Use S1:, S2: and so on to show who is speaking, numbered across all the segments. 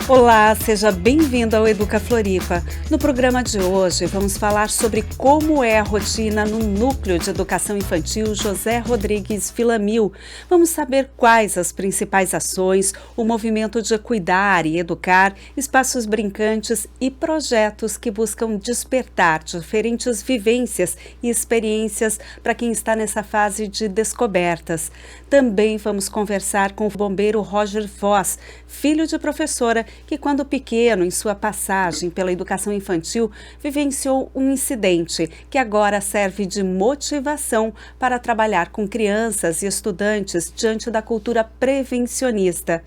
S1: Olá, seja bem-vindo ao Educa Floripa. No programa de hoje, vamos falar sobre como é a rotina no Núcleo de Educação Infantil José Rodrigues Villamil. Vamos saber quais as principais ações, o movimento de cuidar e educar, espaços brincantes e projetos que buscam despertar diferentes vivências e experiências para quem está nessa fase de descobertas. Também vamos conversar com o bombeiro Roger Voss, filho de professora, que quando pequeno, em sua passagem pela educação infantil, vivenciou um incidente que agora serve de motivação para trabalhar com crianças e estudantes diante da cultura prevencionista.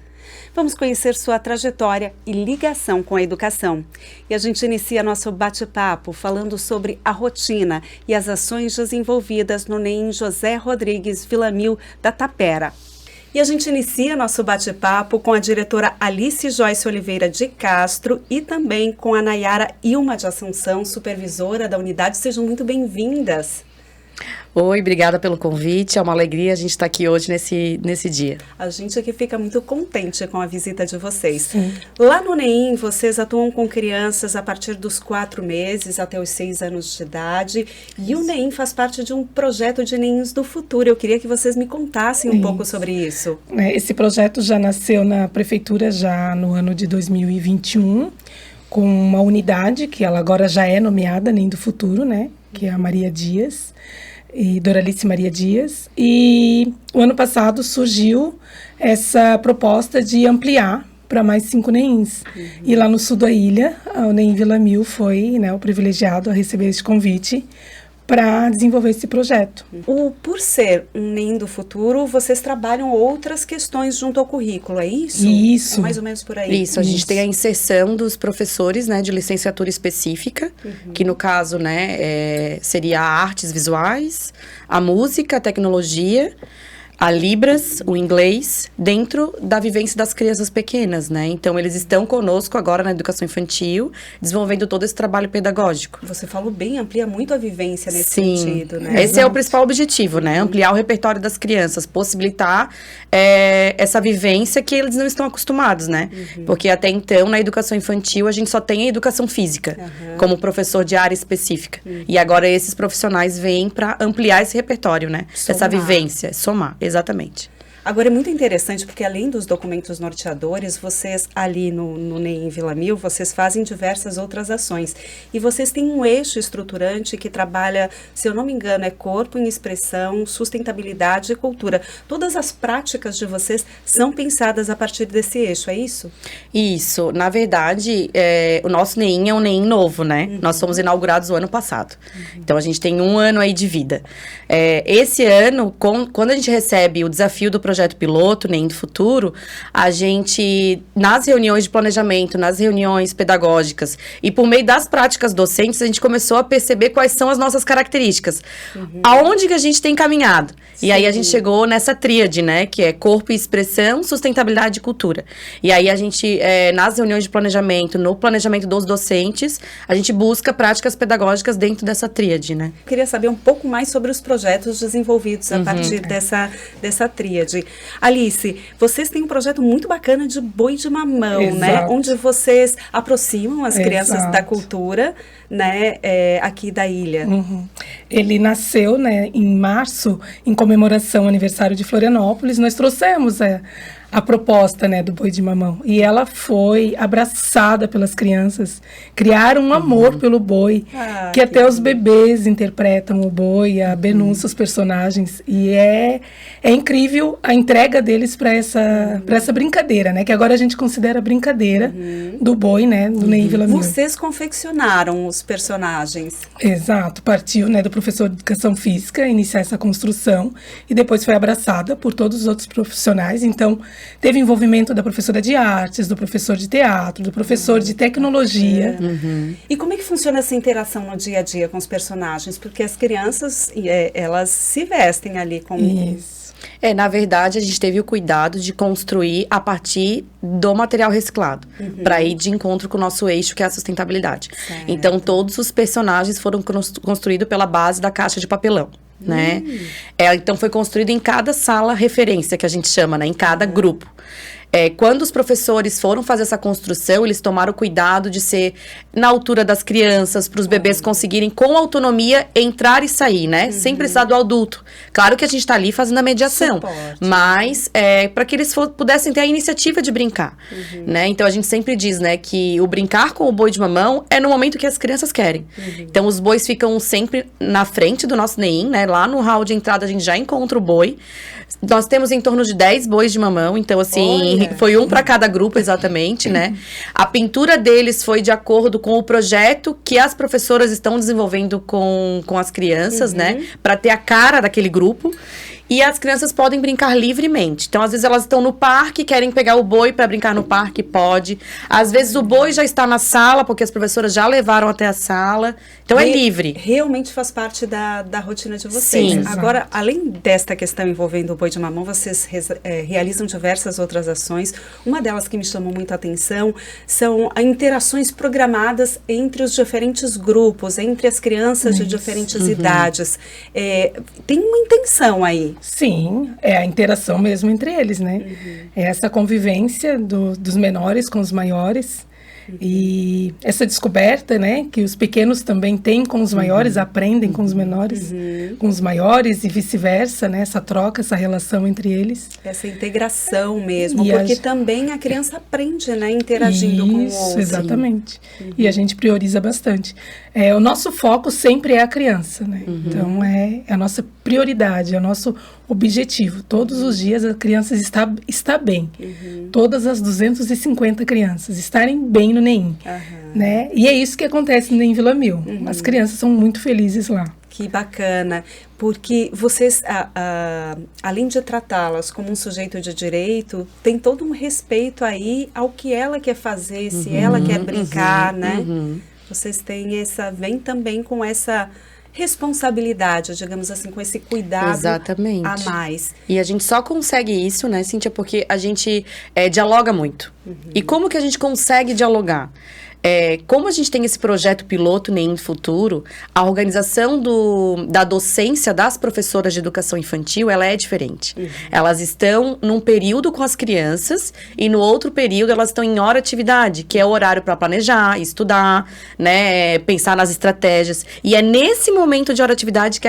S1: Vamos conhecer sua trajetória e ligação com a educação. E a gente inicia nosso bate-papo falando sobre a rotina e as ações desenvolvidas no NEM José Rodrigues Villamil da Tapera. E a gente inicia nosso bate-papo com a diretora Alice Joyce Oliveira de Castro e também com a Nayara Ilma de Assunção, supervisora da unidade. Sejam muito bem-vindas.
S2: Oi, obrigada pelo convite, é uma alegria a gente estar aqui hoje nesse dia.
S1: A gente aqui fica muito contente com a visita de vocês. Sim. Lá no NEM, vocês atuam com crianças a partir dos 4 meses até os 6 anos de idade, e o NEM faz parte de um projeto de NEMs do futuro. Eu queria que vocês me contassem um pouco sobre isso.
S3: Esse projeto já nasceu na prefeitura já no ano de 2021, com uma unidade que ela agora já é nomeada NEM do futuro, né? Que é a Maria Dias. E Doralice Maria Dias, e o ano passado surgiu essa proposta de ampliar para mais 5 NEMs. E lá no sul da ilha, o NEM Villamil foi, né, o privilegiado a receber esse convite para desenvolver esse projeto.
S1: Por ser um NEM do futuro, vocês trabalham outras questões junto ao currículo, é isso?
S3: Isso.
S1: É mais ou menos por aí?
S2: Isso, a gente tem a inserção dos professores, né, de licenciatura específica, que no caso, né, seria artes visuais, a música, a tecnologia, a Libras, o inglês, dentro da vivência das crianças pequenas, né? Então, eles estão conosco agora na educação infantil, desenvolvendo todo esse trabalho pedagógico.
S1: Você falou bem, amplia muito a vivência nesse sentido, né?
S2: Esse é o principal objetivo, né? Ampliar o repertório das crianças, possibilitar essa vivência que eles não estão acostumados, né? Porque até então, na educação infantil, a gente só tem a educação física, como professor de área específica. E agora, esses profissionais vêm para ampliar esse repertório, né? Essa vivência, somar. Exatamente.
S1: Agora, é muito interessante porque, além dos documentos norteadores, vocês ali no NEM Villamil, vocês fazem diversas outras ações. E vocês têm um eixo estruturante que trabalha, se eu não me engano, é corpo em expressão, sustentabilidade e cultura. Todas as práticas de vocês são pensadas a partir desse eixo, é isso?
S2: Isso. Na verdade, o nosso NEM é um NEM novo, né? Nós fomos inaugurados o ano passado. Então, a gente tem 1 ano aí de vida. Esse ano, quando a gente recebe o desafio do projeto piloto, NEM do futuro, a gente, nas reuniões de planejamento, nas reuniões pedagógicas e por meio das práticas docentes, a gente começou a perceber quais são as nossas características. Aonde que a gente tem caminhado? Sim. E aí a gente chegou nessa tríade, né, que é corpo e expressão, sustentabilidade e cultura. E aí a gente, nas reuniões de planejamento, no planejamento dos docentes, a gente busca práticas pedagógicas dentro dessa tríade, né?
S1: Eu queria saber um pouco mais sobre os projetos desenvolvidos a partir dessa tríade. Alice, vocês têm um projeto muito bacana de boi de mamão, exato, né? Onde vocês aproximam as crianças da cultura, né, aqui da ilha.
S3: Ele nasceu, né, em março, em comemoração ao aniversário de Florianópolis. Nós trouxemos a proposta, né, do boi de mamão. E ela foi abraçada pelas crianças. Criaram um amor pelo boi, que até os bebês interpretam o boi, a Benu, os personagens. E é incrível a entrega deles para essa brincadeira, né? Que agora a gente considera brincadeira do boi, né, do NEM Villamil.
S1: Vocês confeccionaram os personagens.
S3: Exato. Partiu, né, do professor de educação física iniciar essa construção e depois foi abraçada por todos os outros profissionais. Então, teve envolvimento da professora de artes, do professor de teatro, do professor de tecnologia.
S1: E como é que funciona essa interação no dia a dia com os personagens? Porque as crianças, elas se vestem ali como...
S3: Isso.
S2: Na verdade, a gente teve o cuidado de construir a partir do material reciclado, para ir de encontro com o nosso eixo, que é a sustentabilidade. Certo. Então, todos os personagens foram construídos pela base da caixa de papelão. Né? Então foi construído em cada sala referência, que a gente chama, né? Em cada grupo. quando os professores foram fazer essa construção, eles tomaram cuidado de ser na altura das crianças, para os bebês conseguirem, com autonomia, entrar e sair, né? Sem precisar do adulto. Claro que a gente está ali fazendo a mediação, mas para que eles pudessem ter a iniciativa de brincar, né? Então, a gente sempre diz, né, que o brincar com o boi de mamão é no momento que as crianças querem. Então, os bois ficam sempre na frente do nosso NEIM, né? Lá no hall de entrada, a gente já encontra o boi. Nós temos em torno de 10 bois de mamão, então assim, foi um para cada grupo exatamente, né? A pintura deles foi de acordo com o projeto que as professoras estão desenvolvendo com as crianças, né? Para ter a cara daquele grupo. E as crianças podem brincar livremente. Então, às vezes, elas estão no parque, querem pegar o boi para brincar no parque, pode. Às vezes, o boi já está na sala, porque as professoras já levaram até a sala. Então, é livre.
S1: Realmente faz parte da rotina de vocês.
S2: Sim.
S1: Agora, além desta questão envolvendo o boi de mamão, vocês realizam diversas outras ações. Uma delas que me chamou muito a atenção são as interações programadas entre os diferentes grupos, entre as crianças de diferentes idades. Tem uma intenção aí.
S3: Sim, é a interação mesmo entre eles, né? É essa convivência dos menores com os maiores. E essa descoberta, né, que os pequenos também têm com os maiores, aprendem com os menores, com os maiores e vice-versa, né, essa troca, essa relação entre eles.
S1: Essa integração mesmo, porque também a criança aprende, né, interagindo com o outro.
S3: Isso, exatamente. E a gente prioriza bastante. O nosso foco sempre é a criança, né? Então, é a nossa prioridade, é o nosso objetivo. Todos os dias a criança está bem. Todas as 250 crianças estarem bem no NEIM, né? E é isso que acontece no NEIM Vila Mil. As crianças são muito felizes lá.
S1: Que bacana, porque vocês, além de tratá-las como um sujeito de direito, tem todo um respeito aí ao que ela quer fazer, se ela quer brincar, né? Vocês vêm também com essa responsabilidade, digamos assim, com esse cuidado a mais.
S2: E a gente só consegue isso, né, Cíntia, porque a gente dialoga muito. E como que a gente consegue dialogar? Como a gente tem esse projeto piloto NEIM Futuro, a organização da docência das professoras de educação infantil, ela é diferente. Elas estão num período com as crianças e no outro período elas estão em hora atividade, que é o horário para planejar, estudar, né, pensar nas estratégias. E é nesse momento de hora atividade que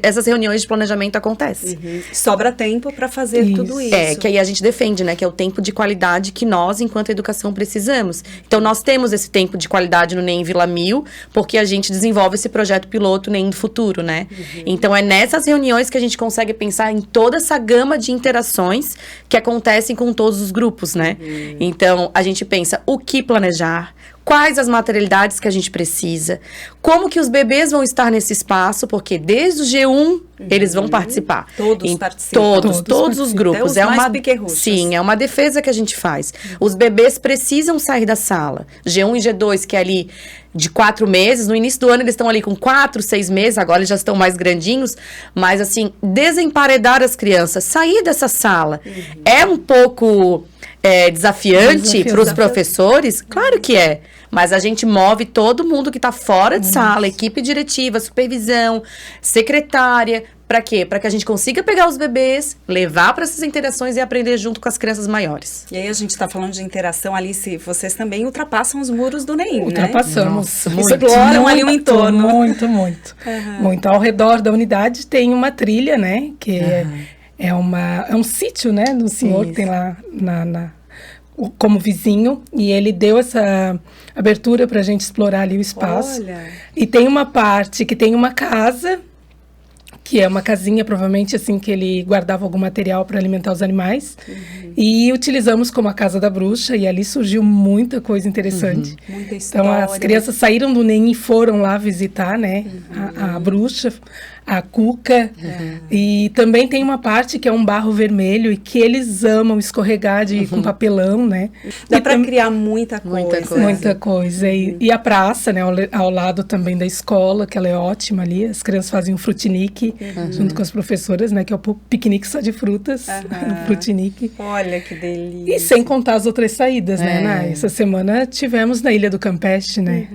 S2: essas reuniões de planejamento acontecem.
S1: Sobra tempo para fazer tudo isso.
S2: Que aí a gente defende, né, que é o tempo de qualidade que nós, enquanto educação, precisamos. Então, nós temos esse tempo de qualidade no NEIM Vila Mil, porque a gente desenvolve esse projeto piloto NEIM Futuro, né? Então, é nessas reuniões que a gente consegue pensar em toda essa gama de interações que acontecem com todos os grupos, né? Então, a gente pensa o que planejar, quais as materialidades que a gente precisa, como que os bebês vão estar nesse espaço, porque desde o G1 eles vão participar.
S1: Todos participam.
S2: Todos os grupos.
S1: Até os mais pequerruchos.
S2: Sim, é uma defesa que a gente faz. Os bebês precisam sair da sala. G1 e G2, que é ali de 4 meses, no início do ano eles estão ali com 4, 6 meses, agora eles já estão mais grandinhos, mas assim, desemparedar as crianças, sair dessa sala é um pouco desafiante para os professores, claro que é, mas a gente move todo mundo que está fora de sala, equipe diretiva, supervisão, secretária, para quê? Para que a gente consiga pegar os bebês, levar para essas interações e aprender junto com as crianças maiores.
S1: E aí a gente está falando de interação, Alice, vocês também ultrapassam os muros do NEIM,
S3: Ultrapassamos.
S1: Né? Exploram ali o entorno.
S3: Muito. Ao redor da unidade tem uma trilha, né? Que é um sítio, né? Do senhor que tem lá como vizinho, e ele deu essa abertura para a gente explorar ali o espaço.
S1: Olha.
S3: E tem uma parte que tem uma casa, que é uma casinha, provavelmente, assim, que ele guardava algum material para alimentar os animais. E utilizamos como a casa da bruxa, e ali surgiu muita coisa interessante.
S1: Muita história.
S3: Então, as crianças saíram do NEIM e foram lá visitar, né, a bruxa, a Cuca. E também tem uma parte que é um barro vermelho e que eles amam escorregar com papelão, né?
S1: Dá para criar muita coisa.
S3: Muita coisa. E a praça, né, ao lado também da escola, que ela é ótima ali. As crianças fazem um frutinique junto com as professoras, né, que é o piquenique só de frutas, um frutinique.
S1: Olha que delícia.
S3: E sem contar as outras saídas, né? Essa semana tivemos na Ilha do Campeche, né?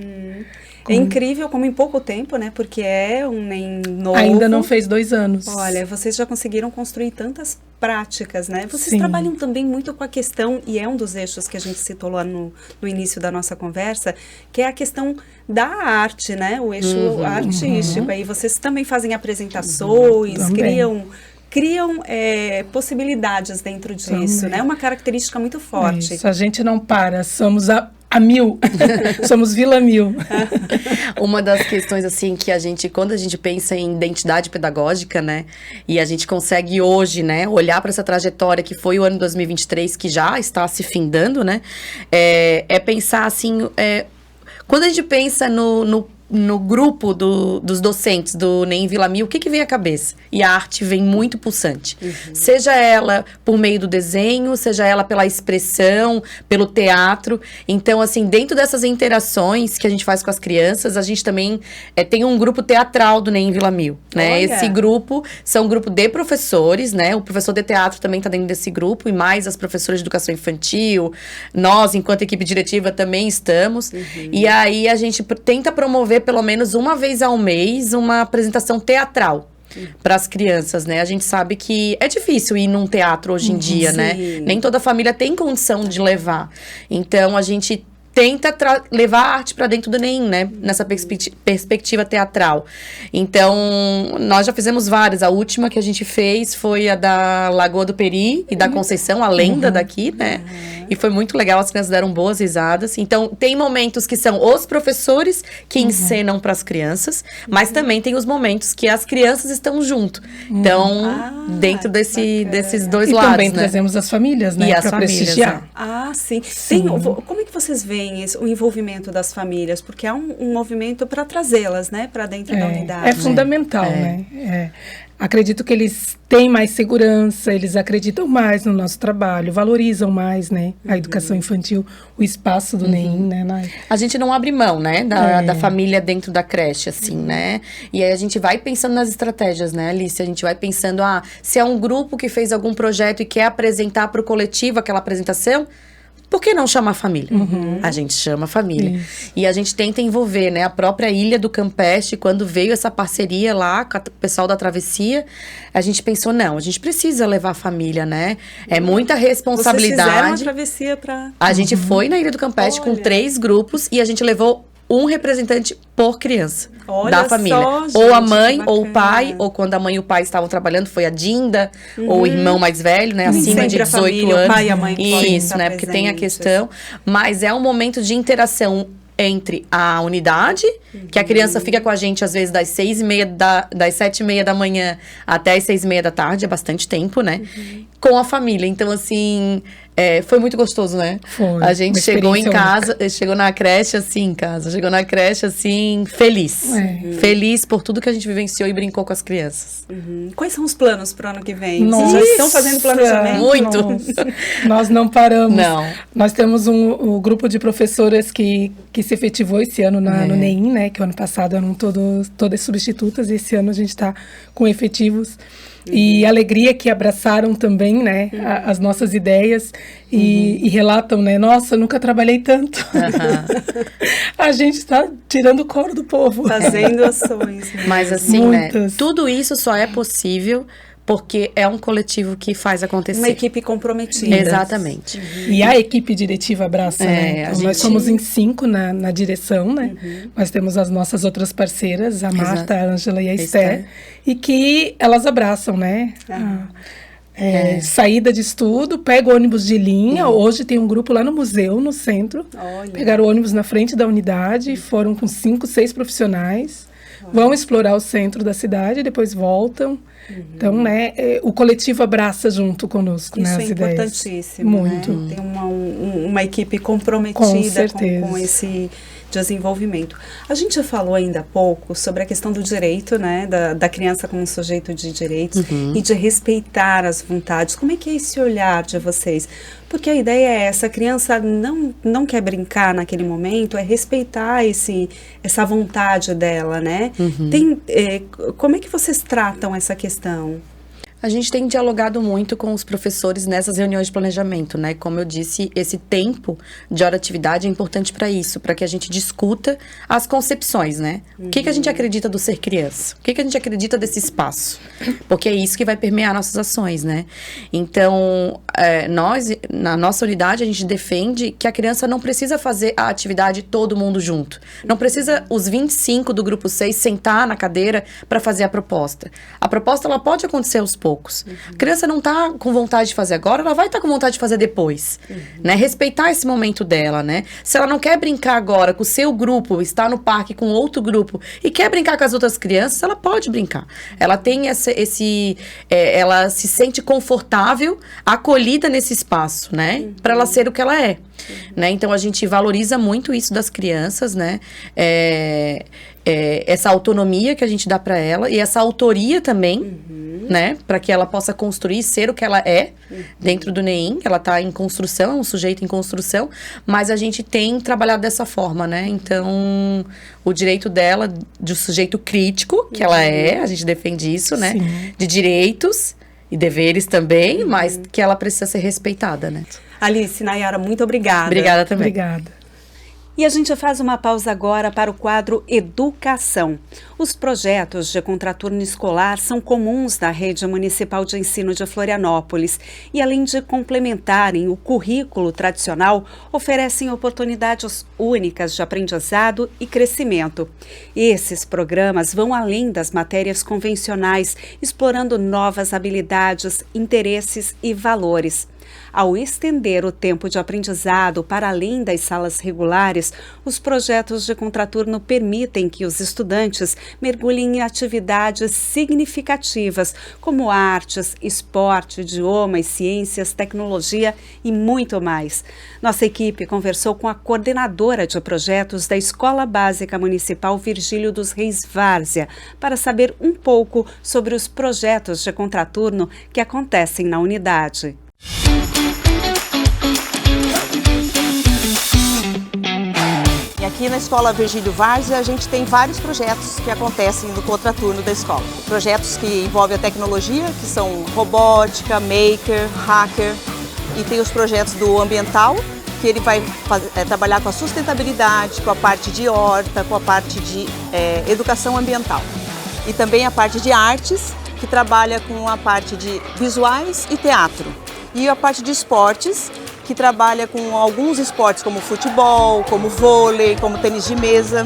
S1: É incrível como em pouco tempo, né? Porque é um NEM novo.
S3: Ainda não fez 2 anos.
S1: Olha, vocês já conseguiram construir tantas práticas, né? Vocês
S3: Sim.
S1: trabalham também muito com a questão, e é um dos eixos que a gente citou lá no início da nossa conversa, que é a questão da arte, né? O eixo artístico. Aí vocês também fazem apresentações, criam possibilidades dentro disso, né? Uma característica muito forte.
S3: Isso, a gente não para, somos a 1000, somos Vila 1000.
S2: Uma das questões, assim, que quando a gente pensa em identidade pedagógica, né, e a gente consegue hoje, né, olhar para essa trajetória que foi o ano 2023, que já está se findando, né, é pensar, assim, quando a gente pensa no grupo dos docentes do NEM Vila 1000, o que vem à cabeça? E a arte vem muito pulsante. Seja ela por meio do desenho, seja ela pela expressão, pelo teatro. Então, assim, dentro dessas interações que a gente faz com as crianças, a gente também tem um grupo teatral do NEM Vila 1000, né?
S1: Olha.
S2: Esse grupo são um grupo de professores, né? O professor de teatro também está dentro desse grupo, e mais as professoras de educação infantil. Nós, enquanto equipe diretiva, também estamos. E aí, a gente tenta promover pelo menos uma vez ao mês uma apresentação teatral para as crianças, né? A gente sabe que é difícil ir num teatro hoje em dia, né? Nem toda família tem condição de levar. Então, a gente tenta levar a arte para dentro do NEM, né? Nessa perspectiva teatral. Então, nós já fizemos várias. A última que a gente fez foi a da Lagoa do Peri e da Conceição, a lenda daqui, né? E foi muito legal, as crianças deram boas risadas. Então, tem momentos que são os professores que encenam para as crianças, mas também tem os momentos que as crianças estão junto. Então, dentro desses dois lados,
S3: também
S2: né?
S3: trazemos as famílias, né?
S2: E as
S3: Para
S2: famílias,
S3: prestigiar.
S1: Ah, sim.
S3: Sim.
S1: Como é que vocês veem o envolvimento das famílias? Porque é um movimento para trazê-las, né? Para dentro da unidade.
S3: É fundamental, né? Acredito que eles têm mais segurança, eles acreditam mais no nosso trabalho, valorizam mais, né? A educação infantil, o espaço do NEM, né, Nay?
S2: A gente não abre mão, né, da família dentro da creche, assim, né? E aí a gente vai pensando nas estratégias, né, Alice? A gente vai pensando, se é um grupo que fez algum projeto e quer apresentar para o coletivo aquela apresentação, por que não chamar a família? A gente chama a família.
S3: Isso.
S2: E a gente tenta envolver, né? A própria Ilha do Campeche, quando veio essa parceria lá com o pessoal da Travessia, a gente pensou, não, a gente precisa levar a família, né? É muita responsabilidade.
S1: Vocês fizeram a travessia para...
S2: A gente foi na Ilha do Campeche com 3 grupos e a gente levou um representante por criança da família.
S1: Só,
S2: ou a
S1: gente,
S2: mãe,
S1: que
S2: ou o
S1: bacana.
S2: pai, ou quando a mãe e o pai estavam trabalhando, foi a Dinda, ou o irmão mais velho, né? Acima
S1: Sempre
S2: de
S1: a
S2: 18
S1: família, o
S2: anos.
S1: pai e a mãe podem
S2: Isso,
S1: estar
S2: né? Porque tem a
S1: presentes.
S2: questão. Mas é um momento de interação entre a unidade, que a criança fica com a gente, às vezes, das 7h30 da manhã até as 6h30 da tarde, é bastante tempo, né? Com a família. Então, assim, foi muito gostoso, né?
S3: Foi.
S2: A gente
S3: Uma
S2: chegou em
S3: experiência
S2: casa, chegou na creche, assim, feliz. Feliz por tudo que a gente vivenciou e brincou com as crianças.
S1: Quais são os planos para o ano que vem?
S3: Nossa.
S1: Vocês já estão fazendo planejamento?
S2: Muito.
S3: Nossa, nós não paramos.
S2: Não.
S3: Nós temos um grupo de professoras que se efetivou esse ano no NEM, né? Que o ano passado eram todas substitutas, e esse ano a gente está com efetivos. E alegria que abraçaram também, né, as nossas ideias e relatam, né, nossa, nunca trabalhei tanto. A gente está tirando o couro do povo.
S1: Fazendo ações.
S2: Mas assim,
S3: Muitas.
S2: né, tudo isso só é possível porque é um coletivo que faz acontecer.
S1: Uma equipe comprometida.
S2: Exatamente.
S3: E a equipe diretiva abraça, né?
S2: a
S3: Então, nós
S2: gente-
S3: somos em 5 na direção, né? Nós temos as nossas outras parceiras, a Marta, a Ângela e a Esther, e que elas abraçam, né? Saída de estudo, pega o ônibus de linha. Hoje tem um grupo lá no museu, no centro.
S1: Olha.
S3: Pegaram o ônibus na frente da unidade, foram com 5, 6 profissionais. Vão explorar o centro da cidade, depois voltam. Então, né, o coletivo abraça junto conosco,
S1: Isso
S3: né,
S1: é
S3: as ideias.
S1: importantíssimo,
S3: Muito.
S1: né? Tem uma equipe comprometida
S3: Com certeza.
S1: com esse desenvolvimento. A gente já falou ainda há pouco sobre a questão do direito, né, da criança como um sujeito de direitos e de respeitar as vontades. Como é que é esse olhar de vocês? Porque a ideia é essa, a criança não quer brincar naquele momento, é respeitar essa vontade dela, né? Como é que vocês tratam essa questão?
S2: A gente tem dialogado muito com os professores nessas reuniões de planejamento, né? Como eu disse, esse tempo de hora atividade é importante para isso, para que a gente discuta as concepções, né? O que a gente acredita do ser criança? O que a gente acredita desse espaço? Porque é isso que vai permear nossas ações, né? Então, nós, na nossa unidade, a gente defende que a criança não precisa fazer a atividade todo mundo junto. Não precisa os 25 do grupo 6 sentar na cadeira para fazer a proposta. A proposta, ela pode acontecer aos poucos. A criança não tá com vontade de fazer agora, ela vai estar com vontade de fazer depois, né? Respeitar esse momento dela, né? Se ela não quer brincar agora com o seu grupo, está no parque com outro grupo e quer brincar com as outras crianças, ela pode brincar. Ela tem ela se sente confortável, acolhida nesse espaço, né? Para ela ser o que ela é. Né? Então, a gente valoriza muito isso das crianças, né? Essa autonomia que a gente dá para ela e essa autoria também, né? Para que ela possa construir, ser o que ela é dentro do NEIM. Ela está em construção, é um sujeito em construção, mas a gente tem trabalhado dessa forma, né? Então, o direito dela, de sujeito crítico, que ela é, a gente defende isso, né?
S3: Sim.
S2: De direitos e deveres também, mas que ela precisa ser respeitada, né?
S1: Alice, Nayara, muito obrigada.
S2: Obrigada também.
S3: Obrigada.
S1: E a gente faz uma pausa agora para o quadro Educação. Os projetos de contraturno escolar são comuns na rede municipal de ensino de Florianópolis e, além de complementarem o currículo tradicional, oferecem oportunidades únicas de aprendizado e crescimento. Esses programas vão além das matérias convencionais, explorando novas habilidades, interesses e valores. Ao estender o tempo de aprendizado para além das salas regulares, os projetos de contraturno permitem que os estudantes mergulhem em atividades significativas, como artes, esporte, idiomas, ciências, tecnologia e muito mais. Nossa equipe conversou com a coordenadora de projetos da Escola Básica Municipal Virgílio dos Reis Várzea para saber um pouco sobre os projetos de contraturno que acontecem na unidade.
S4: E aqui na Escola Virgílio Várzea a gente tem vários projetos que acontecem no contraturno da escola. Projetos que envolvem a tecnologia, que são robótica, maker, hacker, e tem os projetos do ambiental, que ele vai trabalhar com a sustentabilidade, com a parte de horta, com a parte de educação ambiental. E também a parte de artes, que trabalha com a parte de visuais e teatro. E a parte de esportes, que trabalha com alguns esportes como futebol, como vôlei, como tênis de mesa.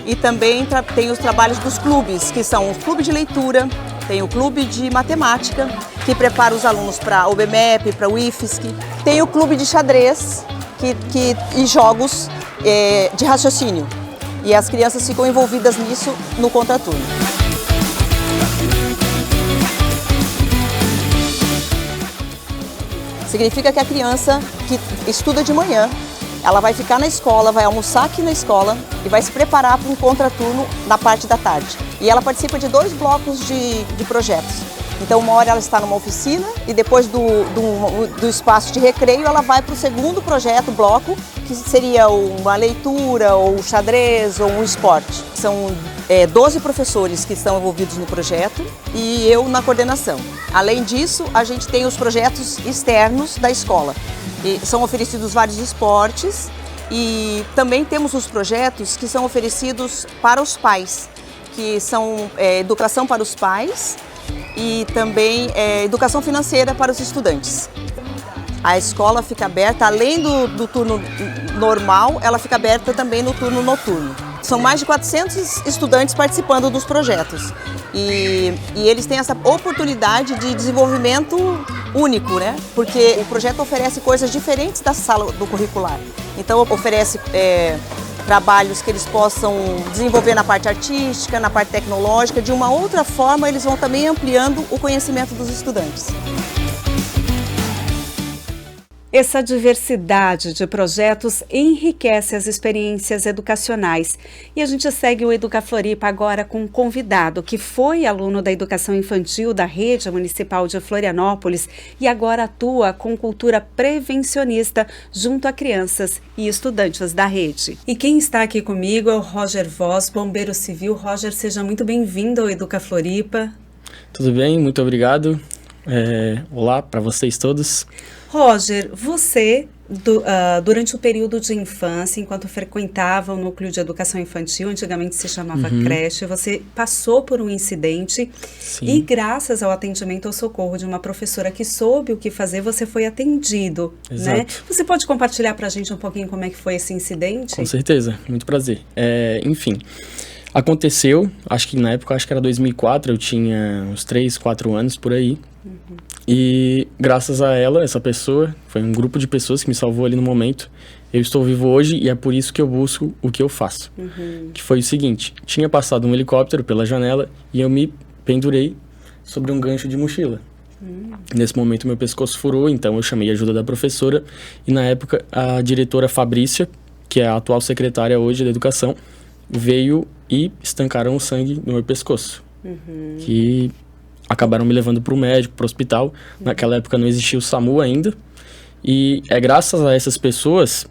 S4: E também tem os trabalhos dos clubes, que são o clube de leitura, tem o clube de matemática, que prepara os alunos para o BMEP, para o IFSC. Tem o clube de xadrez e jogos de raciocínio. E as crianças ficam envolvidas nisso no contraturno. Significa que a criança que estuda de manhã, ela vai ficar na escola, vai almoçar aqui na escola e vai se preparar para um contraturno na parte da tarde. E ela participa de 2 blocos de projetos. Então, uma hora ela está numa oficina e depois do espaço de recreio, ela vai para o segundo bloco, que seria uma leitura, ou um xadrez, ou um esporte. São 12 professores que estão envolvidos no projeto e eu na coordenação. Além disso, a gente tem os projetos externos da escola. E são oferecidos vários esportes e também temos os projetos que são oferecidos para os pais, que são educação para os pais e também educação financeira para os estudantes. A escola fica aberta, além do turno normal, ela fica aberta também no turno noturno. São mais de 400 estudantes participando dos projetos e eles têm essa oportunidade de desenvolvimento único, né? Porque o projeto oferece coisas diferentes da sala do curricular. Então oferece trabalhos que eles possam desenvolver na parte artística, na parte tecnológica. De uma outra forma, eles vão também ampliando o conhecimento dos estudantes.
S1: Essa diversidade de projetos enriquece as experiências educacionais. E a gente segue o Educa Floripa agora com um convidado que foi aluno da educação infantil da Rede Municipal de Florianópolis e agora atua com cultura prevencionista junto a crianças e estudantes da rede. E quem está aqui comigo é o Roger Voss, bombeiro civil. Roger, seja muito bem-vindo ao Educa Floripa.
S5: Tudo bem, muito obrigado. Olá para vocês todos.
S1: Roger, você, durante o período de infância, enquanto frequentava o núcleo de educação infantil, antigamente se chamava creche, você passou por um incidente.
S5: Sim.
S1: E graças ao atendimento ao socorro de uma professora que soube o que fazer, você foi atendido,
S5: Exato.
S1: né? Você pode compartilhar para a gente um pouquinho como é que foi esse incidente?
S5: Com certeza, muito prazer. Enfim, aconteceu, acho que na época, era 2004, eu tinha uns 3, 4 anos por aí. E graças a ela, essa pessoa, foi um grupo de pessoas que me salvou ali no momento. Eu estou vivo hoje e é por isso que eu busco o que eu faço. Que foi o seguinte, tinha passado um helicóptero pela janela e eu me pendurei sobre um gancho de mochila. Nesse momento meu pescoço furou, então eu chamei a ajuda da professora e na época a diretora Fabrícia, que é a atual secretária hoje da educação, veio e estancaram o sangue no meu pescoço. Que acabaram me levando para o médico, para o hospital. Naquela época não existia o SAMU ainda. E é graças a essas pessoas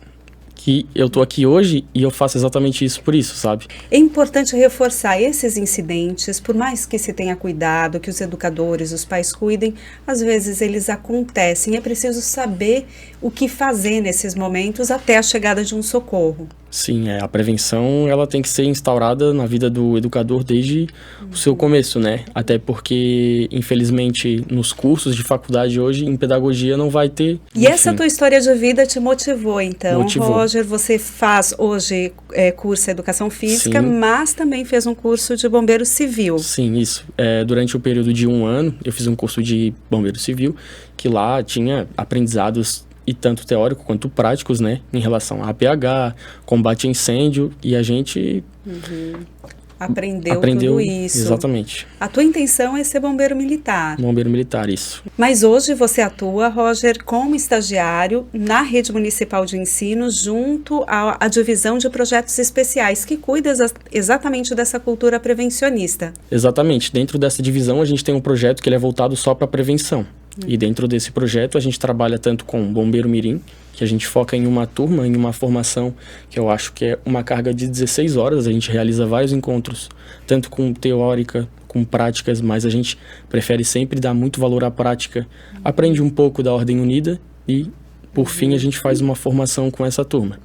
S5: que eu tô aqui hoje e eu faço exatamente isso por isso, sabe?
S1: É importante reforçar esses incidentes, por mais que se tenha cuidado, que os educadores, os pais cuidem, às vezes eles acontecem. É preciso saber o que fazer nesses momentos até a chegada de um socorro.
S5: Sim, a prevenção ela tem que ser instaurada na vida do educador desde o seu começo, né? Até porque, infelizmente, nos cursos de faculdade hoje, em pedagogia, não vai ter...
S1: E essa tua história de vida te motivou, então,
S5: Motivou.
S1: Roger, você faz hoje curso de Educação Física,
S5: Sim.
S1: mas também fez um curso de Bombeiro Civil.
S5: Sim, isso. Durante o período de 1 ano, eu fiz um curso de Bombeiro Civil, que lá tinha aprendizados e tanto teórico quanto práticos, né, em relação a APH, combate a incêndio, e a gente
S1: Aprendeu tudo isso.
S5: Exatamente.
S1: A tua intenção é ser bombeiro militar.
S5: Bombeiro militar, isso.
S1: Mas hoje você atua, Roger, como estagiário na Rede Municipal de Ensino, junto à divisão de projetos especiais, que cuida exatamente dessa cultura prevencionista.
S5: Exatamente. Dentro dessa divisão, a gente tem um projeto que ele é voltado só para prevenção. E dentro desse projeto, a gente trabalha tanto com Bombeiro Mirim, que a gente foca em uma turma, em uma formação que eu acho que é uma carga de 16 horas. A gente realiza vários encontros, tanto com teórica, com práticas, mas a gente prefere sempre dar muito valor à prática. Aprende um pouco da Ordem Unida e, por fim, a gente faz uma formação com essa turma.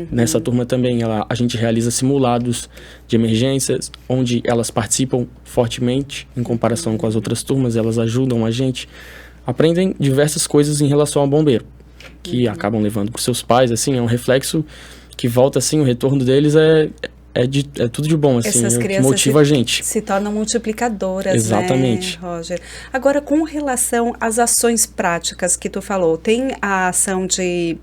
S5: Nessa turma também a gente realiza simulados de emergências, onde elas participam fortemente em comparação com as outras turmas, elas ajudam a gente, aprendem diversas coisas em relação ao bombeiro, que acabam levando para os seus pais, assim, é um reflexo que volta, assim, o retorno deles é tudo de bom, assim,
S1: Essas
S5: que
S1: crianças
S5: motiva a gente.
S1: se tornam multiplicadoras,
S5: Exatamente.
S1: né, Roger? Agora, com relação às ações práticas que tu falou, tem a ação de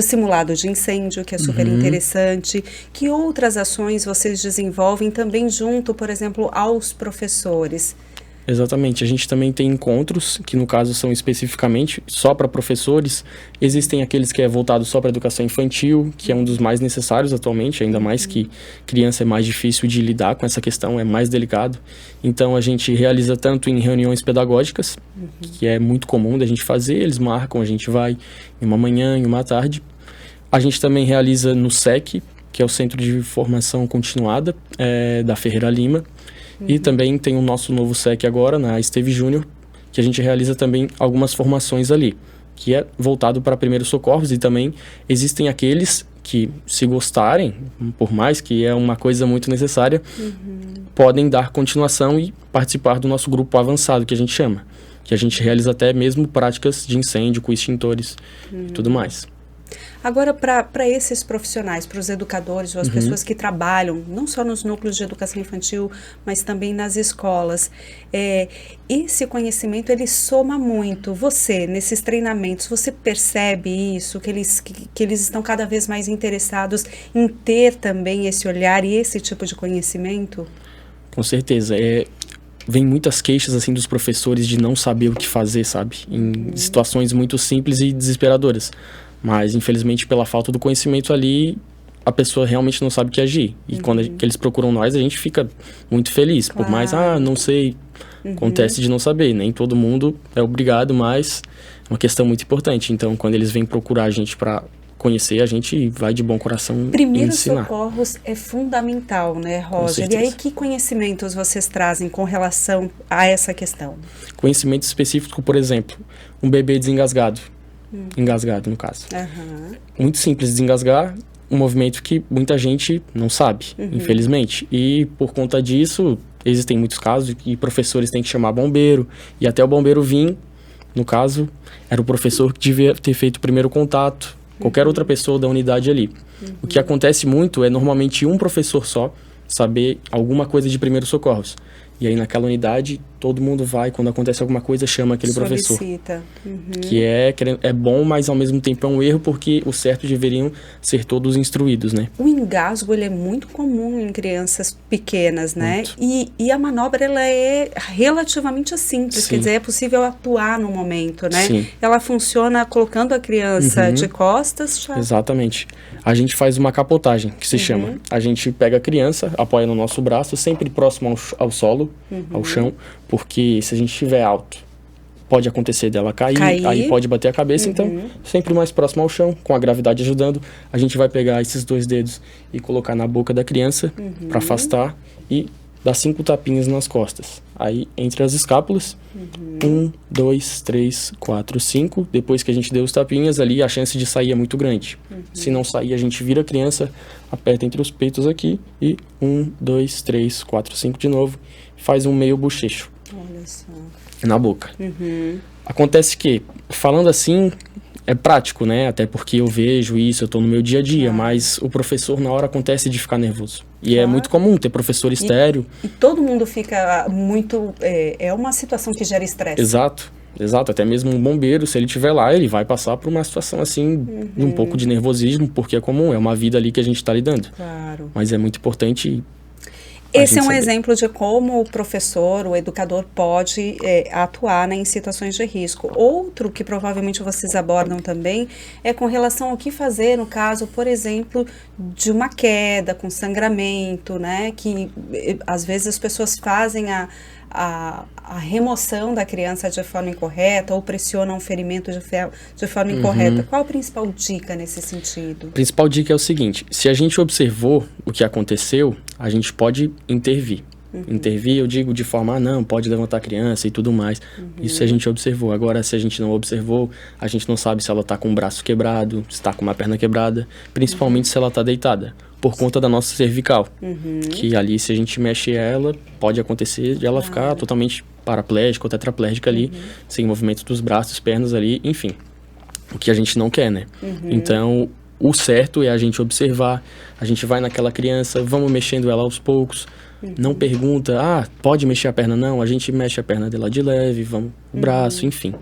S1: simulado de incêndio, que é super interessante. Que outras ações vocês desenvolvem também junto, por exemplo, aos professores?
S5: Exatamente, a gente também tem encontros, que no caso são especificamente só para professores. Existem aqueles que é voltado só para educação infantil, que é um dos mais necessários atualmente, ainda mais que criança é mais difícil de lidar com essa questão, é mais delicado. Então a gente realiza tanto em reuniões pedagógicas, que é muito comum da gente fazer, eles marcam, a gente vai em uma manhã, em uma tarde. A gente também realiza no SEC, que é o Centro de Formação Continuada da Ferreira Lima. E também tem o nosso novo SEC agora, na Esteve Júnior, que a gente realiza também algumas formações ali, que é voltado para primeiros socorros, e também existem aqueles que, se gostarem, por mais que é uma coisa muito necessária, podem dar continuação e participar do nosso grupo avançado, que a gente chama, que a gente realiza até mesmo práticas de incêndio com extintores e tudo mais.
S1: Agora, para esses profissionais, para os educadores ou as pessoas que trabalham, não só nos núcleos de educação infantil, mas também nas escolas, esse conhecimento, ele soma muito. Você, nesses treinamentos, você percebe isso, que eles estão cada vez mais interessados em ter também esse olhar e esse tipo de conhecimento?
S5: Com certeza. Vem muitas queixas, assim, dos professores de não saber o que fazer, sabe? Em situações muito simples e desesperadoras. Mas, infelizmente, pela falta do conhecimento ali, a pessoa realmente não sabe o que agir. E quando que eles procuram nós, a gente fica muito feliz.
S1: Claro.
S5: Por mais, não sei, acontece de não saber. Nem todo mundo é obrigado, mas é uma questão muito importante. Então, quando eles vêm procurar a gente para conhecer, a gente vai de bom coração
S1: Primeiros
S5: ensinar.
S1: socorros é fundamental, né, Roger? E
S5: certeza.
S1: aí, que conhecimentos vocês trazem com relação a essa questão?
S5: Conhecimento específico, por exemplo, um bebê desengasgado. Engasgado, no caso.
S1: Aham.
S5: Muito simples desengasgar, um movimento que muita gente não sabe, infelizmente. E por conta disso, existem muitos casos que professores têm que chamar bombeiro, e até o bombeiro vir, no caso, era o professor que devia ter feito o primeiro contato, qualquer outra pessoa da unidade ali. O que acontece muito é normalmente um professor só saber alguma coisa de primeiros socorros. E aí naquela unidade, todo mundo vai, quando acontece alguma coisa, chama aquele professor.
S1: Solicita.
S5: Que é bom, mas ao mesmo tempo é um erro, porque o certo deveriam ser todos instruídos, né?
S1: O engasgo, ele é muito comum em crianças pequenas, né? E a manobra, ela é relativamente simples,
S5: Sim.
S1: quer dizer, é possível atuar no momento, né?
S5: Sim.
S1: Ela funciona colocando a criança de costas, já.
S5: Exatamente. A gente faz uma capotagem, que se chama. A gente pega a criança, apoia no nosso braço, sempre próximo ao solo, ao chão, porque se a gente estiver alto, pode acontecer dela cair, aí pode bater a cabeça, então sempre mais próximo ao chão, com a gravidade ajudando, a gente vai pegar esses 2 dedos e colocar na boca da criança para afastar e dar 5 tapinhas nas costas. Aí entre as escápulas, 1, 2, 3, 4, 5. Depois que a gente deu os tapinhas ali, a chance de sair é muito grande. Se não sair, a gente vira a criança, aperta entre os peitos aqui e 1, 2, 3, 4, 5 de novo, faz um meio bochecho
S1: Olha só.
S5: na boca. Acontece que, falando assim, é prático, né? Até porque eu vejo isso, eu tô no meu dia a dia, mas o professor na hora acontece de ficar nervoso. E é muito comum ter professor estéreo.
S1: E todo mundo fica muito... É uma situação que gera estresse.
S5: Exato. Até mesmo um bombeiro, se ele estiver lá, ele vai passar por uma situação assim, de um pouco de nervosismo, porque é comum, é uma vida ali que a gente tá lidando.
S1: Claro.
S5: Mas é muito importante...
S1: Esse é um exemplo de como o professor, o educador pode atuar, né, em situações de risco. Outro que provavelmente vocês abordam também é com relação ao que fazer no caso, por exemplo, de uma queda com sangramento, né, que às vezes as pessoas fazem a remoção da criança de forma incorreta ou pressionam o ferimento de forma incorreta. Qual a principal dica nesse sentido?
S5: A principal dica é o seguinte: se a gente observou o que aconteceu, a gente pode intervir. Intervir, eu digo de forma, não, pode levantar a criança e tudo mais. Isso a gente observou. Agora, se a gente não observou, a gente não sabe se ela está com o braço quebrado, se está com uma perna quebrada, principalmente se ela está deitada, por conta da nossa cervical. Que ali, se a gente mexe ela, pode acontecer de ela ficar totalmente paraplégica ou tetraplégica ali, sem movimento dos braços, pernas ali, enfim. O que a gente não quer, né? Então, o certo é a gente observar, a gente vai naquela criança, vamos mexendo ela aos poucos, não pergunta, pode mexer a perna? Não, a gente mexe a perna dela de leve, vamos, o braço, enfim.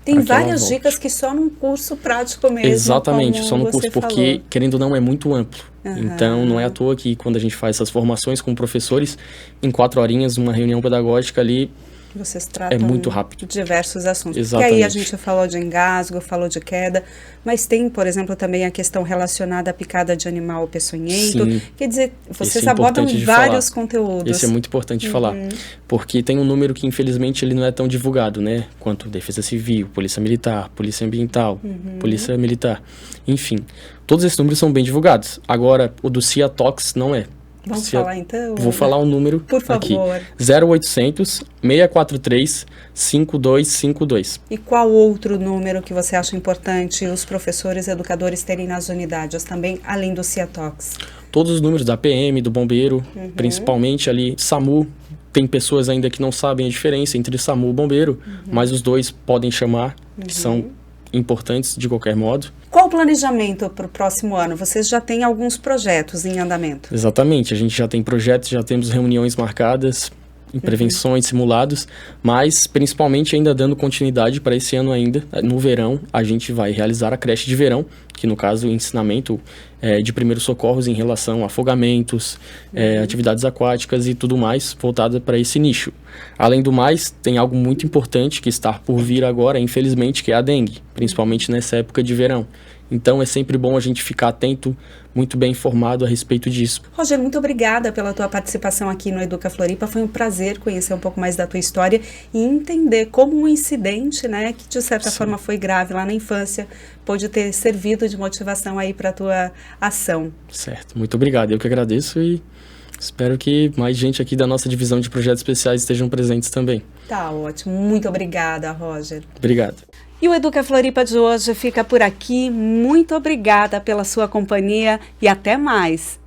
S1: Tem várias dicas que só num curso prático mesmo.
S5: Exatamente, só no curso, porque,
S1: falou.
S5: querendo ou não, é muito amplo. Então, não é à toa que quando a gente faz essas formações com professores, em 4 horinhas, uma reunião pedagógica ali,
S1: Vocês tratam
S5: muito rápido.
S1: diversos assuntos.
S5: Exatamente.
S1: Porque aí a gente falou de engasgo, falou de queda, mas tem, por exemplo, também a questão relacionada à picada de animal peçonhento.
S5: Sim.
S1: Quer dizer, vocês
S5: Esse é
S1: abordam
S5: importante de
S1: vários
S5: falar.
S1: conteúdos.
S5: Esse é muito importante de falar, porque tem um número que infelizmente ele não é tão divulgado, né? Quanto Defesa Civil, Polícia Militar, Polícia Ambiental, Polícia Militar, enfim. Todos esses números são bem divulgados. Agora, o do Ciatox não é.
S1: Vamos falar então?
S5: Vou falar um número
S1: Por favor.
S5: aqui. 0800 643 5252.
S1: E qual outro número que você acha importante os professores e educadores terem nas unidades também, além do Ciatox?
S5: Todos os números da PM, do bombeiro, principalmente ali, SAMU. Tem pessoas ainda que não sabem a diferença entre SAMU e bombeiro, mas os dois podem chamar, que são importantes de qualquer modo.
S1: Qual o planejamento para o próximo ano? Vocês já têm alguns projetos em andamento?
S5: Exatamente, a gente já tem projetos, já temos reuniões marcadas, em prevenções, simulados, mas principalmente ainda dando continuidade para esse ano ainda. No verão, a gente vai realizar a creche de verão, que no caso o ensinamento de primeiros socorros em relação a afogamentos, atividades aquáticas e tudo mais voltada para esse nicho. Além do mais, tem algo muito importante que está por vir agora, infelizmente, que é a dengue, principalmente nessa época de verão. Então é sempre bom a gente ficar atento, muito bem informado a respeito disso.
S1: Roger, muito obrigada pela tua participação aqui no Educa Floripa. Foi um prazer conhecer um pouco mais da tua história e entender como um incidente, né, que de certa forma foi grave lá na infância, pode ter servido de motivação aí para a tua ação.
S5: Certo, muito obrigado. Eu que agradeço e espero que mais gente aqui da nossa divisão de projetos especiais estejam presentes também.
S1: Tá ótimo. Muito obrigada, Roger.
S5: Obrigado.
S1: E o Educa Floripa de hoje fica por aqui. Muito obrigada pela sua companhia e até mais.